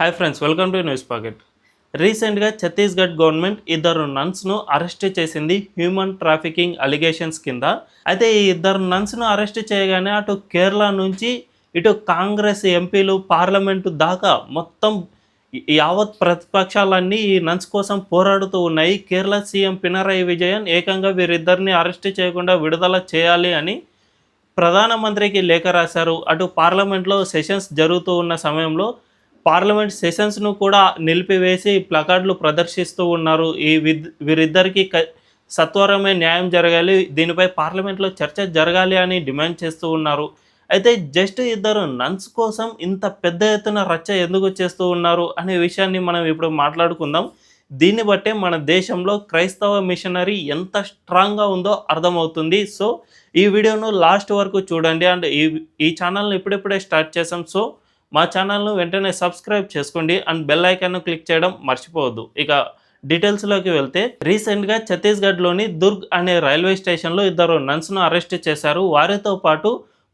Hi friends, welcome to news pocket. రీసెంట్గా Chhattisgarh government ఇద్దరు నన్స్ను arrest చేసింది హ్యూమన్ ట్రాఫికింగ్ అలిగేషన్స్ కింద. అయితే ఈ ఇద్దరు నన్స్ను అరెస్ట్ చేయగానే అటు కేరళ నుంచి ఇటు కాంగ్రెస్ ఎంపీలు పార్లమెంటు దాకా మొత్తం యావత్ ప్రతిపక్షాలన్నీ ఈ నన్స్ కోసం పోరాడుతూ ఉన్నాయి. కేరళ సీఎం పినరయి విజయన్ ఏకంగా వీరిద్దరిని అరెస్ట్ చేయకుండా విడుదల చేయాలి అని ప్రధానమంత్రికి లేఖ రాశారు. అటు పార్లమెంట్లో సెషన్స్ జరుగుతూ ఉన్న సమయంలో పార్లమెంట్ సెషన్స్ను కూడా నిలిపివేసి ప్లకార్డులు ప్రదర్శిస్తూ ఉన్నారు. వీరిద్దరికీ సత్వరమే న్యాయం జరగాలి, దీనిపై పార్లమెంట్లో చర్చ జరగాలి అని డిమాండ్ చేస్తూ ఉన్నారు. అయితే జస్ట్ ఇద్దరు నన్స్ కోసం ఇంత పెద్ద ఎత్తున రచ్చ ఎందుకు చేస్తూ ఉన్నారు అనే విషయాన్ని మనం ఇప్పుడు మాట్లాడుకుందాం. దీన్ని బట్టే మన దేశంలో క్రైస్తవ మిషనరీ ఎంత స్ట్రాంగ్గా ఉందో అర్థమవుతుంది. సో ఈ వీడియోను లాస్ట్ వరకు చూడండి. అండ్ ఈ ఛానల్ని ఇప్పుడిప్పుడే స్టార్ట్ చేసాం. సో మా ఛానల్ను వెంటనే సబ్స్క్రైబ్ చేసుకోండి అండ్ బెల్ ఐకాన్ను క్లిక్ చేయడం మర్చిపోవద్దు. ఇక డీటెయిల్స్లోకి వెళ్తే, రీసెంట్గా ఛత్తీస్గఢ్లోని దుర్గ్ అనే రైల్వే స్టేషన్లో ఇద్దరు నన్స్ను అరెస్ట్ చేశారు. వారితో పాటు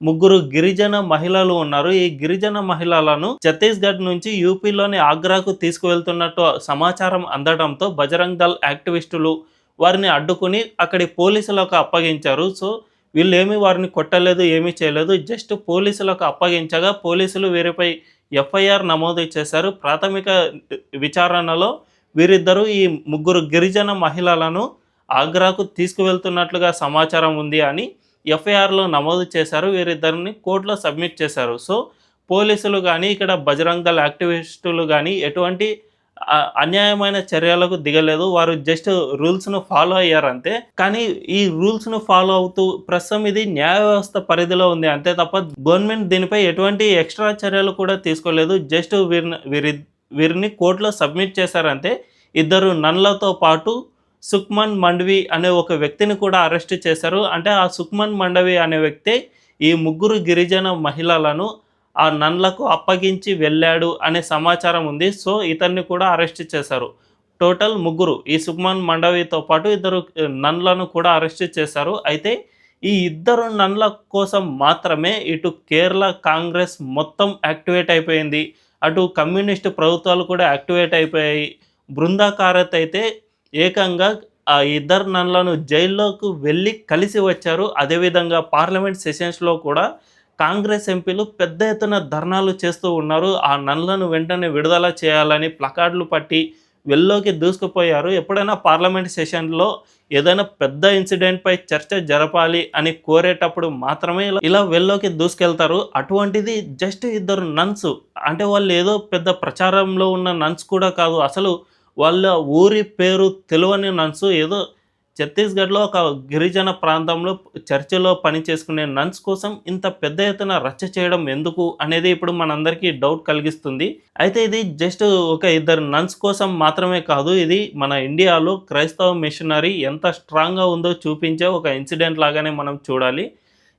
ముగ్గురు గిరిజన మహిళలు ఉన్నారు. ఈ గిరిజన మహిళలను ఛత్తీస్గఢ్ నుంచి యూపీలోని ఆగ్రాకు తీసుకువెళ్తున్నట్టు సమాచారం అందడంతో బజరంగ్ దళ్ యాక్టివిస్టులు వారిని అడ్డుకుని అక్కడి పోలీసులకు అప్పగించారు. సో వీళ్ళు వారిని కొట్టలేదు, ఏమీ చేయలేదు, జస్ట్ పోలీసులకు అప్పగించగా పోలీసులు వీరిపై ఎఫ్ఐఆర్ నమోదు చేశారు. ప్రాథమిక విచారణలో వీరిద్దరూ ఈ ముగ్గురు గిరిజన మహిళలను ఆగ్రాకు తీసుకువెళ్తున్నట్లుగా సమాచారం ఉంది అని ఎఫ్ఐఆర్లో నమోదు చేశారు. వీరిద్దరిని కోర్టులో సబ్మిట్ చేశారు. సో పోలీసులు కానీ ఇక్కడ బజరంగ్ దళ్ యాక్టివిస్టులు కానీ ఎటువంటి అన్యాయమైన చర్యలకు దిగలేదు. వారు జస్ట్ రూల్స్ను ఫాలో అయ్యారు అంతే. కానీ ఈ రూల్స్ను ఫాలో అవుతూ ప్రస్తుతం ఇది న్యాయ వ్యవస్థ పరిధిలో ఉంది అంతే తప్ప గవర్నమెంట్ దీనిపై ఎటువంటి ఎక్స్ట్రా చర్యలు కూడా తీసుకోలేదు. జస్ట్ వీరిని కోర్టులో సబ్మిట్ చేశారంతే. ఇద్దరు నన్లతో పాటు సుఖ్మన్ మండవి అనే ఒక వ్యక్తిని కూడా అరెస్ట్ చేశారు. అంటే ఆ సుఖ్మన్ మండవి అనే వ్యక్తి ఈ ముగ్గురు గిరిజన మహిళలను ఆ నన్లకు అప్పగించి వెళ్ళాడు అనే సమాచారం ఉంది. సో ఇతన్ని కూడా అరెస్ట్ చేశారు. టోటల్ ముగ్గురు, ఈ సుఖ్మన్ మండవితో పాటు ఇద్దరు నన్లను కూడా అరెస్ట్ చేశారు. అయితే ఈ ఇద్దరు నన్ల కోసం మాత్రమే ఇటు కేరళ కాంగ్రెస్ మొత్తం యాక్టివేట్ అయిపోయింది, అటు కమ్యూనిస్టు ప్రభుత్వాలు కూడా యాక్టివేట్ అయిపోయాయి. బృందా కారత్ అయితే ఏకంగా ఆ ఇద్దరు నన్లను జైల్లోకి వెళ్ళి కలిసి వచ్చారు. అదేవిధంగా పార్లమెంట్ సెషన్స్లో కూడా కాంగ్రెస్ ఎంపీలు పెద్ద ఎత్తున ధర్నాలు చేస్తూ ఉన్నారు. ఆ నన్లను వెంటనే విడుదల చేయాలని ప్లకార్డులు పట్టి వెళ్ళలోకి దూసుకుపోయారు. ఎప్పుడైనా పార్లమెంట్ సెషన్లో ఏదైనా పెద్ద ఇన్సిడెంట్పై చర్చ జరపాలి అని కోరేటప్పుడు మాత్రమే ఇలా వెళ్ళలోకి దూసుకెళ్తారు. అటువంటిది జస్ట్ ఇద్దరు నన్స్, అంటే వాళ్ళు ఏదో పెద్ద ప్రచారంలో ఉన్న నన్స్ కూడా కాదు, అసలు వాళ్ళ ఊరి పేరు తెలియని నన్స్, ఏదో ఛత్తీస్గఢ్లో ఒక గిరిజన ప్రాంతంలో చర్చిలో పని చేసుకునే నన్స్ కోసం ఇంత పెద్ద ఎత్తున రచ్చ చేయడం ఎందుకు అనేది ఇప్పుడు మనందరికీ డౌట్ కలిగిస్తుంది. అయితే ఇది జస్ట్ ఒక ఇద్దరు నన్స్ కోసం మాత్రమే కాదు, ఇది మన ఇండియాలో క్రైస్తవ మిషనరీ ఎంత స్ట్రాంగ్గా ఉందో చూపించే ఒక ఇన్సిడెంట్ లాగానే మనం చూడాలి.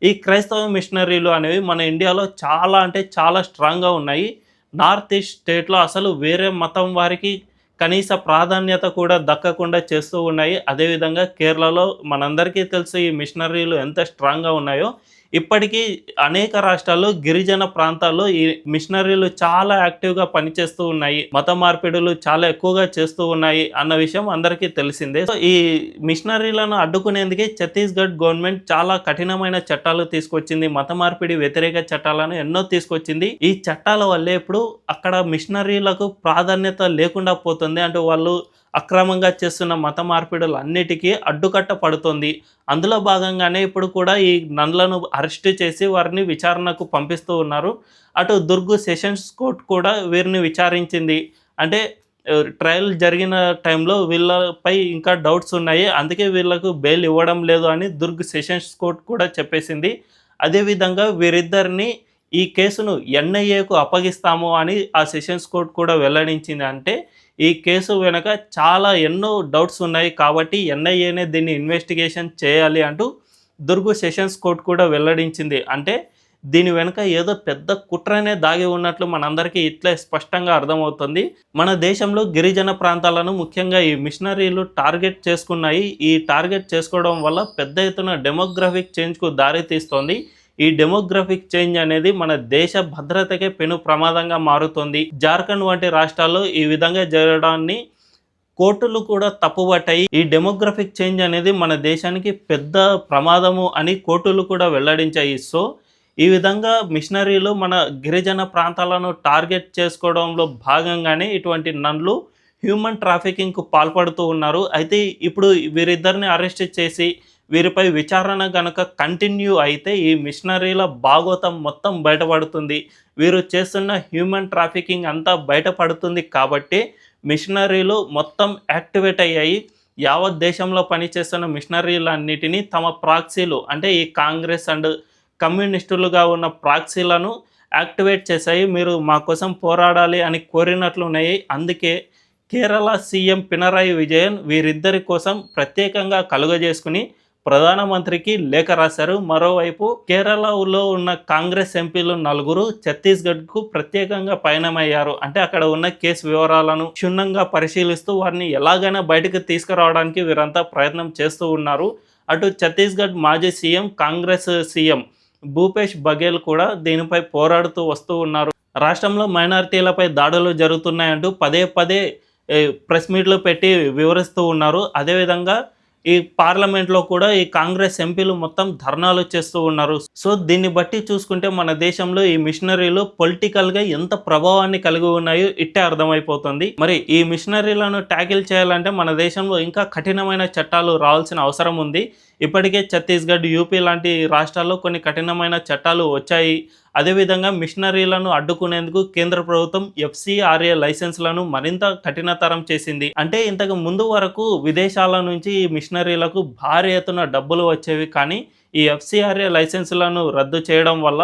ఈ క్రైస్తవ మిషనరీలు అనేవి మన ఇండియాలో చాలా అంటే చాలా స్ట్రాంగ్గా ఉన్నాయి. నార్త్ ఈస్ట్ స్టేట్లో అసలు వేరే మతం వారికి కనీస ప్రాధాన్యత కూడా దక్కకుండా చేస్తూ ఉన్నాయి. అదేవిధంగా కేరళలో మనందరికీ తెలుసు ఈ మిషనరీలు ఎంత స్ట్రాంగ్గా ఉన్నాయో. ఇప్పటికీ అనేక రాష్ట్రాల్లో గిరిజన ప్రాంతాల్లో ఈ మిషనరీలు చాలా యాక్టివ్గా పనిచేస్తూ ఉన్నాయి, మత మార్పిడులు చాలా ఎక్కువగా చేస్తూ ఉన్నాయి అన్న విషయం అందరికీ తెలిసిందే. సో ఈ మిషనరీలను అడ్డుకునేందుకే ఛత్తీస్గఢ్ గవర్నమెంట్ చాలా కఠినమైన చట్టాలు తీసుకొచ్చింది, మత మార్పిడి వ్యతిరేక చట్టాలను ఎన్నో తీసుకొచ్చింది. ఈ చట్టాల వల్లే ఇప్పుడు అక్కడ మిషనరీలకు ప్రాధాన్యత లేకుండా పోతుంది. అంటే వాళ్ళు అక్రమంగా చేస్తున్న మత మార్పిడులు అన్నిటికీ అడ్డుకట్ట పడుతుంది. అందులో భాగంగానే ఇప్పుడు కూడా ఈ నన్లను అరెస్ట్ చేసి వారిని విచారణకు పంపిస్తూ ఉన్నారు. అటు దుర్గ్ సెషన్స్ కోర్టు కూడా వీరిని విచారించింది. అంటే ట్రయల్ జరిగిన టైంలో వీళ్ళపై ఇంకా డౌట్స్ ఉన్నాయి, అందుకే వీళ్ళకు బెయిల్ ఇవ్వడం లేదు అని దుర్గ్ సెషన్స్ కోర్టు కూడా చెప్పేసింది. అదేవిధంగా వీరిద్దరిని ఈ కేసును ఎన్ఐఏకు అప్పగిస్తాము అని ఆ సెషన్స్ కోర్టు కూడా వెల్లడించింది. అంటే ఈ కేసు వెనక చాలా ఎన్నో డౌట్స్ ఉన్నాయి కాబట్టి ఎన్ఐఏనే దీన్ని ఇన్వెస్టిగేషన్ చేయాలి అంటూ దుర్గ్ సెషన్స్ కోర్టు కూడా వెల్లడించింది. అంటే దీని వెనుక ఏదో పెద్ద కుట్రనే దాగి ఉన్నట్లు మనందరికీ ఇట్లే స్పష్టంగా అర్థమవుతుంది. మన దేశంలో గిరిజన ప్రాంతాలను ముఖ్యంగా ఈ మిషనరీలు టార్గెట్ చేసుకున్నాయి. ఈ టార్గెట్ చేసుకోవడం వల్ల పెద్ద ఎత్తున డెమోగ్రఫిక్ చేంజ్కు దారి తీస్తోంది. ఈ డెమోగ్రఫిక్ చేంజ్ అనేది మన దేశ భద్రతకే పెను ప్రమాదంగా మారుతుంది. జార్ఖండ్ వంటి రాష్ట్రాల్లో ఈ విధంగా జరగడాన్ని కోర్టులు కూడా తప్పుబట్టాయి. ఈ డెమోగ్రఫిక్ చేంజ్ అనేది మన దేశానికి పెద్ద ప్రమాదము అని కోర్టులు కూడా వెల్లడించాయి. సో ఈ విధంగా మిషనరీలు మన గిరిజన ప్రాంతాలను టార్గెట్ చేసుకోవడంలో భాగంగానే ఇటువంటి నన్లు హ్యూమన్ ట్రాఫికింగ్కు పాల్పడుతూ ఉన్నారు. అయితే ఇప్పుడు వీరిద్దరిని అరెస్ట్ చేసి వీరిపై విచారణ కనుక కంటిన్యూ అయితే ఈ మిషనరీల భాగోతం మొత్తం బయటపడుతుంది. వీరు చేస్తున్న హ్యూమన్ ట్రాఫికింగ్ అంతా బయటపడుతుంది కాబట్టి మిషనరీలు మొత్తం యాక్టివేట్ అయ్యాయి. యావత్ దేశంలో పనిచేస్తున్న మిషనరీలన్నిటినీ తమ ప్రాక్సీలు అంటే ఈ కాంగ్రెస్ అండ్ కమ్యూనిస్టులుగా ఉన్న ప్రాక్సీలను యాక్టివేట్ చేశాయి. మీరు మా కోసం పోరాడాలి అని కోరినట్లున్నాయి. అందుకే కేరళ సీఎం పినరాయి విజయన్ వీరిద్దరి కోసం ప్రత్యేకంగా కలుగజేసుకుని ప్రధానమంత్రికి లేఖ రాశారు. మరోవైపు కేరళలో ఉన్న కాంగ్రెస్ ఎంపీలు 4 ఛత్తీస్గఢ్కు ప్రత్యేకంగా పయనమయ్యారు. అంటే అక్కడ ఉన్న కేసు వివరాలను క్షుణ్ణంగా పరిశీలిస్తూ వారిని ఎలాగైనా బయటకు తీసుకురావడానికి వీరంతా ప్రయత్నం చేస్తూ ఉన్నారు. అటు ఛత్తీస్గఢ్ మాజీ సీఎం కాంగ్రెస్ సీఎం భూపేష్ బఘేల్ కూడా దీనిపై పోరాడుతూ వస్తూ ఉన్నారు. రాష్ట్రంలో మైనారిటీలపై దాడులు జరుగుతున్నాయంటూ పదే పదే ప్రెస్ మీట్లు పెట్టి వివరిస్తూ ఉన్నారు. అదేవిధంగా ఈ పార్లమెంట్లో కూడా ఈ కాంగ్రెస్ ఎంపీలు మొత్తం ధర్నాలు చేస్తూ ఉన్నారు. సో దీన్ని బట్టి చూసుకుంటే మన దేశంలో ఈ మిషనరీలు పొలిటికల్గా ఎంత ప్రభావాన్ని కలిగి ఉన్నాయో ఇట్టే అర్థమైపోతుంది. మరి ఈ మిషనరీలను ట్యాకిల్ చేయాలంటే మన దేశంలో ఇంకా కఠినమైన చట్టాలు రావాల్సిన అవసరం ఉంది. ఇప్పటికే ఛత్తీస్గఢ్, యూపీ లాంటి రాష్ట్రాల్లో కొన్ని కఠినమైన చట్టాలు వచ్చాయి. అదేవిధంగా మిషనరీలను అడ్డుకునేందుకు కేంద్ర ప్రభుత్వం FCRA లైసెన్స్లను మరింత కఠినతరం చేసింది. అంటే ఇంతకు ముందు వరకు విదేశాల నుంచి ఈ మిషనరీలకు భారీ ఎత్తున డబ్బులు వచ్చేవి. కానీ ఈ FCRA లైసెన్సులను రద్దు చేయడం వల్ల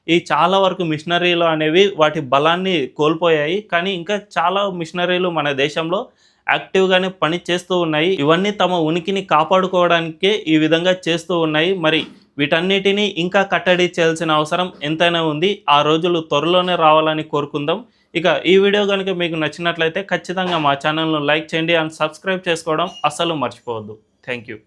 ఈ చాలా వరకు మిషనరీలు అనేవి వాటి బలాన్ని కోల్పోయాయి. కానీ ఇంకా చాలా మిషనరీలు మన దేశంలో యాక్టివ్గానే పని చేస్తూ ఉన్నాయి. ఇవన్నీ తమ ఉనికిని కాపాడుకోవడానికే ఈ విధంగా చేస్తూ ఉన్నాయి. మరి వీటన్నిటినీ ఇంకా కట్టడి చేయాల్సిన అవసరం ఎంతైనా ఉంది. ఆ రోజులు త్వరలోనే రావాలని కోరుకుందాం. ఇక ఈ వీడియో కనుక మీకు నచ్చినట్లయితే ఖచ్చితంగా మా ఛానల్ను లైక్ చేయండి అండ్ సబ్స్క్రైబ్ చేసుకోవడం అస్సలు మర్చిపోవద్దు. Thank you.